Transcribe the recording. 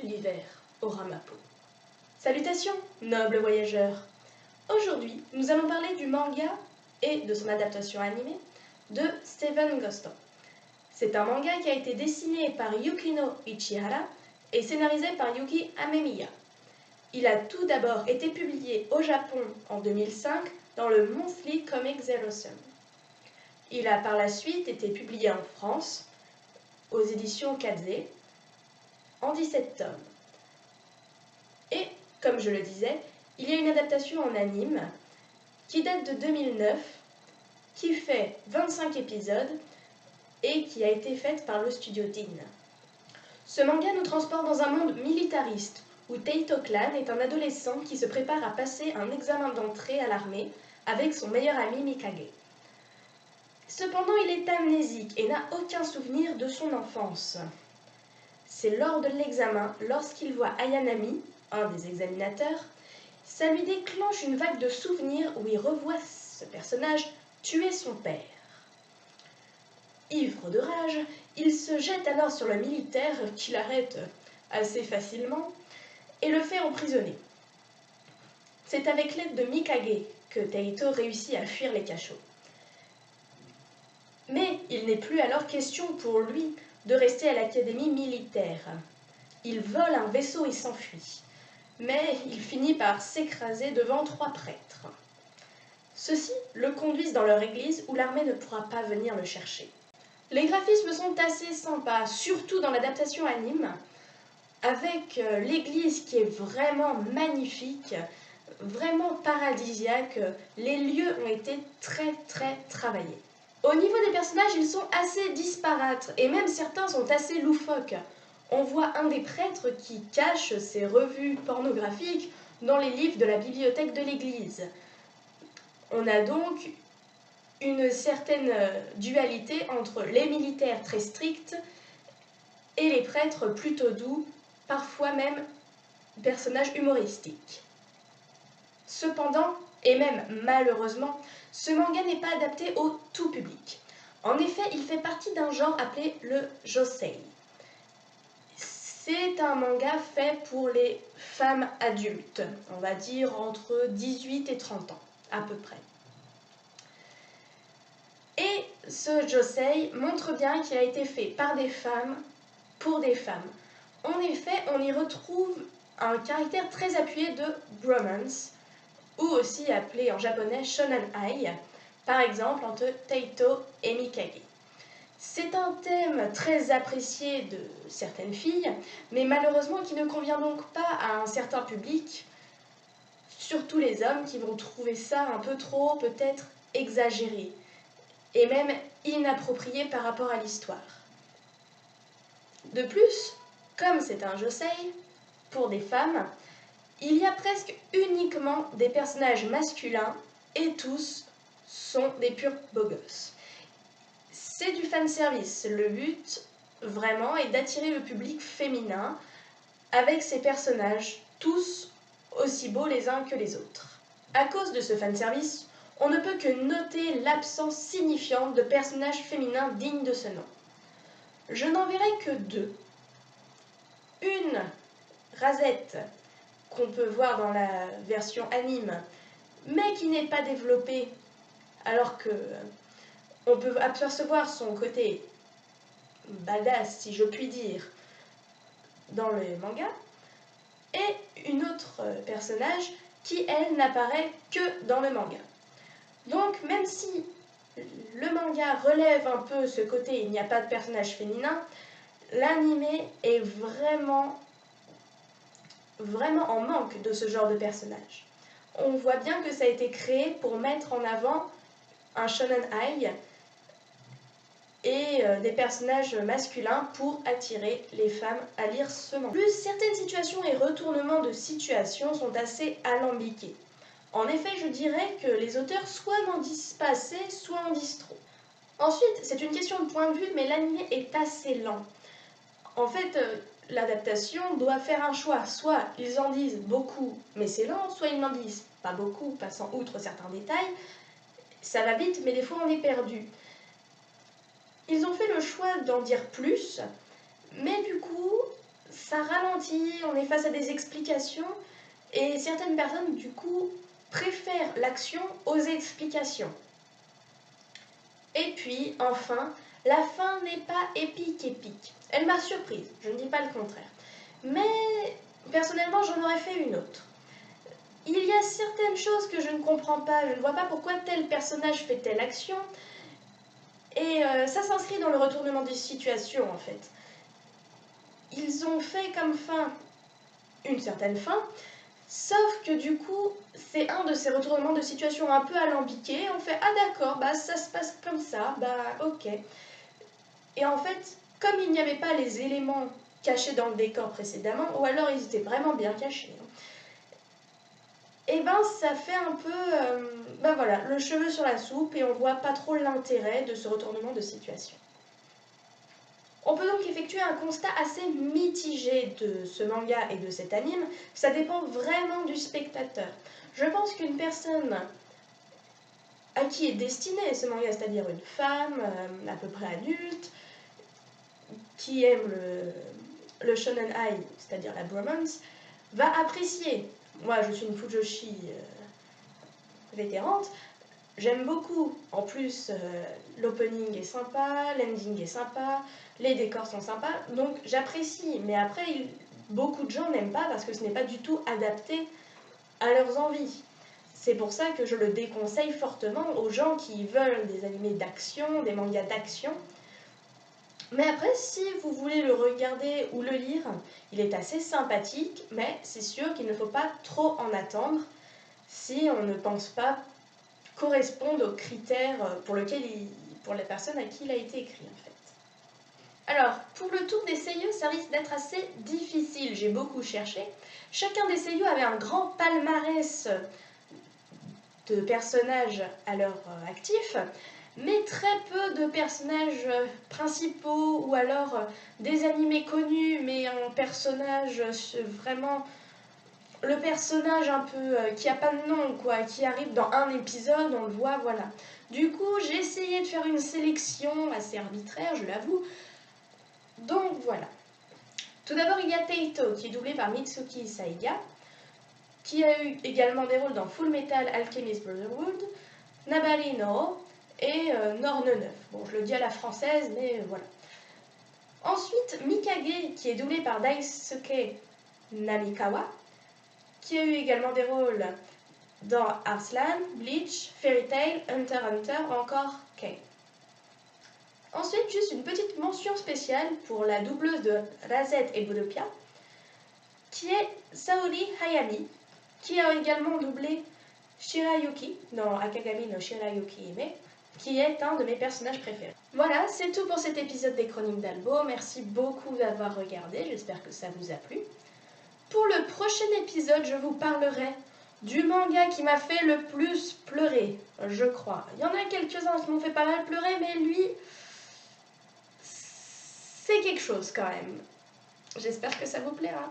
l'hiver au Ramapo. Salutations, nobles voyageurs! Aujourd'hui, nous allons parler du manga et de son adaptation animée de Steven Goston. C'est un manga qui a été dessiné par Yukino Ichihara et scénarisé par Yuki Amemiya. Il a tout d'abord été publié au Japon en 2005 dans le Monthly Comic Zero Sum. Il a par la suite été publié en France aux éditions Kaze en 17 tomes. Et, comme je le disais, il y a une adaptation en anime qui date de 2009, qui fait 25 épisodes et qui a été faite par le studio Deen. Ce manga nous transporte dans un monde militariste où Taito Clan est un adolescent qui se prépare à passer un examen d'entrée à l'armée avec son meilleur ami Mikage. Cependant, il est amnésique et n'a aucun souvenir de son enfance. C'est lors de l'examen, lorsqu'il voit Ayanami, un des examinateurs, ça lui déclenche une vague de souvenirs où il revoit ce personnage tuer son père. Ivre de rage, il se jette alors sur le militaire qui l'arrête assez facilement et le fait emprisonner. C'est avec l'aide de Mikage que Taito réussit à fuir les cachots. Mais il n'est plus alors question pour lui de rester à l'académie militaire. Il vole un vaisseau et s'enfuit. Mais il finit par s'écraser devant 3 prêtres. Ceux-ci le conduisent dans leur église où l'armée ne pourra pas venir le chercher. Les graphismes sont assez sympas, surtout dans l'adaptation anime, avec l'église qui est vraiment magnifique, vraiment paradisiaque. Les lieux ont été très travaillés. Au niveau des personnages, ils sont assez disparates et même certains sont assez loufoques. On voit un des prêtres qui cache ses revues pornographiques dans les livres de la bibliothèque de l'église. On a donc une certaine dualité entre les militaires très stricts et les prêtres plutôt doux, parfois même personnages humoristiques. Cependant, et même malheureusement, ce manga n'est pas adapté au tout public. En effet, il fait partie d'un genre appelé le josei. C'est un manga fait pour les femmes adultes, on va dire entre 18 et 30 ans, à peu près. Et ce josei montre bien qu'il a été fait par des femmes, pour des femmes. En effet, on y retrouve un caractère très appuyé de bromance, ou aussi appelé en japonais shonen ai, par exemple entre Taito et Mikage. C'est un thème très apprécié de certaines filles, mais malheureusement qui ne convient donc pas à un certain public, surtout les hommes qui vont trouver ça un peu trop peut-être exagéré, et même inapproprié par rapport à l'histoire. De plus, comme c'est un josei, pour des femmes, il y a presque uniquement des personnages masculins et tous sont des purs beaux gosses. C'est du fanservice. Le but, vraiment, est d'attirer le public féminin avec ces personnages, tous aussi beaux les uns que les autres. À cause de ce fanservice, on ne peut que noter l'absence signifiante de personnages féminins dignes de ce nom. Je n'en verrai que 2. Une, Razette, qu'on peut voir dans la version anime, mais qui n'est pas développée, alors que on peut apercevoir son côté badass, si je puis dire, dans le manga, et une autre personnage qui, elle, n'apparaît que dans le manga. Donc, même si le manga relève un peu ce côté il n'y a pas de personnage féminin, l'anime est vraiment en manque de ce genre de personnage. On voit bien que ça a été créé pour mettre en avant un shonen ai et des personnages masculins pour attirer les femmes à lire ce manga. Plus, certaines situations et retournements de situation sont assez alambiqués. En effet, je dirais que les auteurs soit n'en disent pas assez, soit en disent trop. Ensuite, c'est une question de point de vue, mais l'anime est assez lent. En fait, l'adaptation doit faire un choix. Soit ils en disent beaucoup, mais c'est lent, soit ils n'en disent pas beaucoup, passant outre certains détails. Ça va vite, mais des fois on est perdu. Ils ont fait le choix d'en dire plus, mais du coup, ça ralentit, on est face à des explications, et certaines personnes, du coup, préfèrent l'action aux explications. Et puis, enfin, la fin n'est pas épique. Elle m'a surprise, je ne dis pas le contraire. Mais, personnellement, j'en aurais fait une autre. Il y a certaines choses que je ne comprends pas, je ne vois pas pourquoi tel personnage fait telle action, et ça s'inscrit dans le retournement des situations, en fait. Ils ont fait comme fin une certaine fin, sauf que du coup, c'est un de ces retournements de situation un peu alambiqués. On fait ah d'accord, bah ça se passe comme ça, bah ok. Et en fait, comme il n'y avait pas les éléments cachés dans le décor précédemment, ou alors ils étaient vraiment bien cachés, et ben ça fait un peu, ben voilà, le cheveu sur la soupe et on voit pas trop l'intérêt de ce retournement de situation. On peut donc effectuer un constat assez mitigé de ce manga et de cet anime, ça dépend vraiment du spectateur. Je pense qu'une personne à qui est destiné ce manga, c'est-à-dire une femme à peu près adulte, qui aime le shonen ai, c'est-à-dire la bromance, va apprécier. Moi, je suis une fujoshi vétérante, j'aime beaucoup. En plus, l'opening est sympa, l'ending est sympa, les décors sont sympas, donc j'apprécie. Mais après, beaucoup de gens n'aiment pas parce que ce n'est pas du tout adapté à leurs envies. C'est pour ça que je le déconseille fortement aux gens qui veulent des animés d'action, des mangas d'action. Mais après, si vous voulez le regarder ou le lire, il est assez sympathique, mais c'est sûr qu'il ne faut pas trop en attendre si on ne pense pas correspondre aux critères pour les personnes à qui il a été écrit en fait. Alors, pour le tour des seiyuu, ça risque d'être assez difficile, j'ai beaucoup cherché. Chacun des seiyuu avait un grand palmarès de personnages à leur actif, mais très peu de personnages principaux ou alors des animés connus, mais un personnage vraiment le personnage un peu qui a pas de nom, quoi, qui arrive dans un épisode, on le voit, voilà. Du coup, j'ai essayé de faire une sélection assez arbitraire, je l'avoue. Donc voilà. Tout d'abord, il y a Teito, qui est doublé par Mitsuki Saiga, qui a eu également des rôles dans Full Metal Alchemist Brotherhood, Nabari no et Norne 9. Bon, je le dis à la française, mais voilà. Ensuite, Mikage, qui est doublé par Daisuke Namikawa, qui a eu également des rôles dans Arslan, Bleach, Fairy Tail, Hunter x Hunter ou encore Kane. Ensuite, juste une petite mention spéciale pour la doubleuse de Razette et Budopia, qui est Saori Hayami, qui a également doublé Shirayuki dans Akagami no Shirayuki Hime, qui est un de mes personnages préférés. Voilà, c'est tout pour cet épisode des Chroniques d'Albo. Merci beaucoup d'avoir regardé, j'espère que ça vous a plu. Pour le prochain épisode, je vous parlerai du manga qui m'a fait le plus pleurer, je crois. Il y en a quelques-uns qui m'ont fait pas mal pleurer, mais lui, c'est quelque chose quand même. J'espère que ça vous plaira.